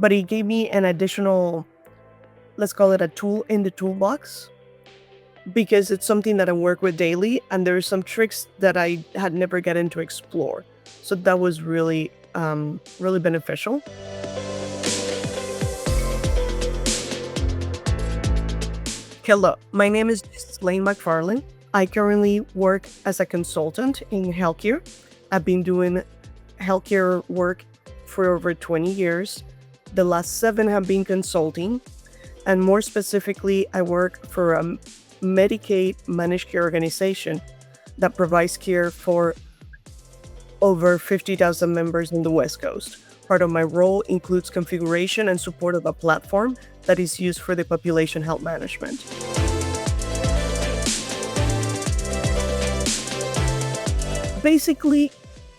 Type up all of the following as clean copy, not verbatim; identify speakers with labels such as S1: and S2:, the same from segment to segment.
S1: but it gave me an additional, let's call it a tool in the toolbox, because it's something that I work with daily, and there are some tricks that I had never gotten to explore. So that was really, really beneficial. Hello, my name is Ghysleine McFarlane. I currently work as a consultant in healthcare. I've been doing healthcare work for over 20 years. The last 7 have been consulting, and more specifically, I work for a Medicaid Managed Care organization that provides care for over 50,000 members in the West Coast. Part of my role includes configuration and support of a platform that is used for the population health management. Basically,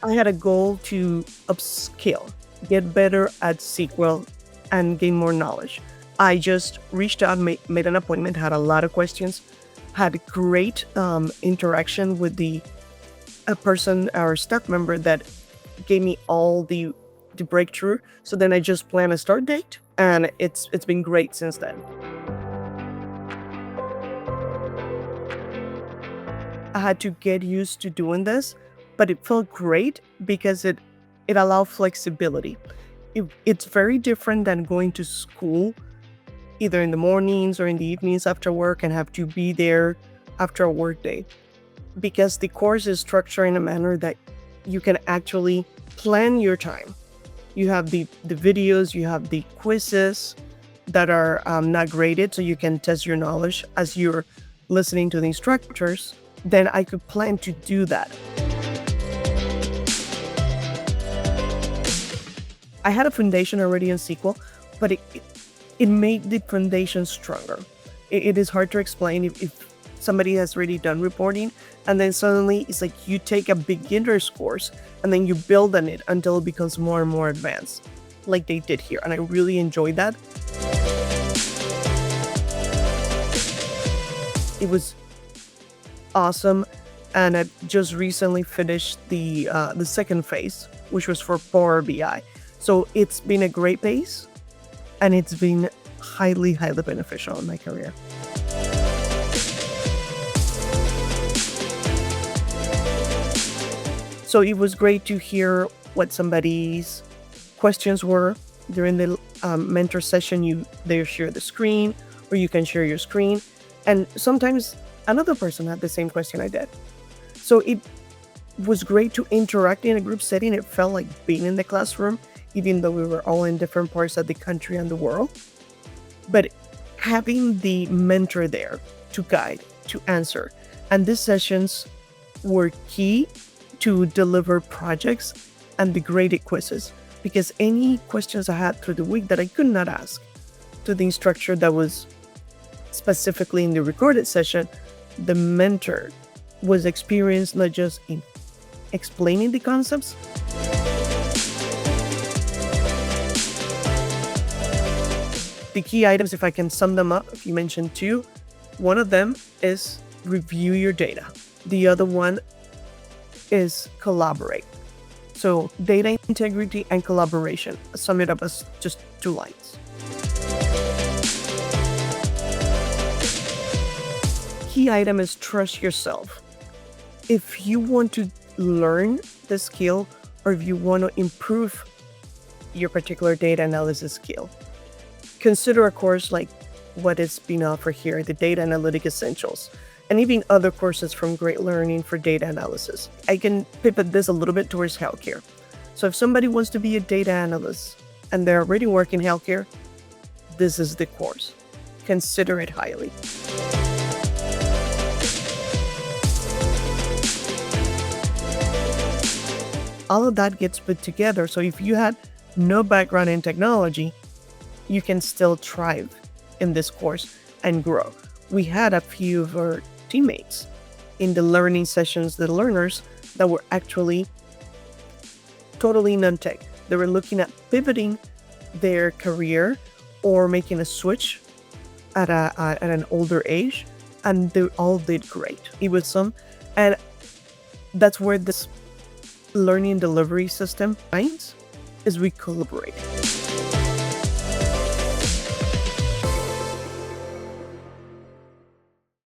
S1: I had a goal to upskill, get better at SQL, and gain more knowledge. I just reached out, made an appointment, had a lot of questions, had great interaction with a person, our staff member, that gave me all the breakthrough. So then I just planned a start date, and it's been great since then. I had to get used to doing this, but it felt great because it allowed flexibility. It's very different than going to school either in the mornings or in the evenings after work and have to be there after a work day, because the course is structured in a manner that you can actually plan your time. You have the videos, you have the quizzes that are not graded, so you can test your knowledge as you're listening to the instructors. Then I could plan to do that. I had a foundation already in SQL, but it made the foundation stronger. It is hard to explain if somebody has already done reporting, and then suddenly it's like you take a beginner's course and then you build on it until it becomes more and more advanced, like they did here. And I really enjoyed that. It was awesome. And I just recently finished the second phase, which was for Power BI. So it's been a great pace, and it's been highly, highly beneficial in my career. So it was great to hear what somebody's questions were during the mentor session. They share the screen, or you can share your screen. And sometimes another person had the same question I did. So it was great to interact in a group setting. It felt like being in the classroom, even though we were all in different parts of the country and the world. But having the mentor there to guide, to answer, and these sessions were key to deliver projects and the graded quizzes, because any questions I had through the week that I could not ask to the instructor that was specifically in the recorded session, the mentor was experienced not just in explaining the concepts, the key items, if I can sum them up, if you mentioned 2, one of them is review your data. The other one is collaborate. So data integrity and collaboration. I sum it up as just 2 lines. Key item is trust yourself. If you want to learn the skill, or if you want to improve your particular data analysis skill, consider a course like what is being offered here, the Data Analytic Essentials, and even other courses from Great Learning for data analysis. I can pivot this a little bit towards healthcare. So if somebody wants to be a data analyst and they're already working healthcare, this is the course. Consider it highly. All of that gets put together. So if you had no background in technology, you can still thrive in this course and grow. We had a few of our teammates in the learning sessions, the learners that were actually totally non-tech. They were looking at pivoting their career or making a switch at an older age, and they all did great. It was some, and that's where this learning delivery system finds is we collaborate.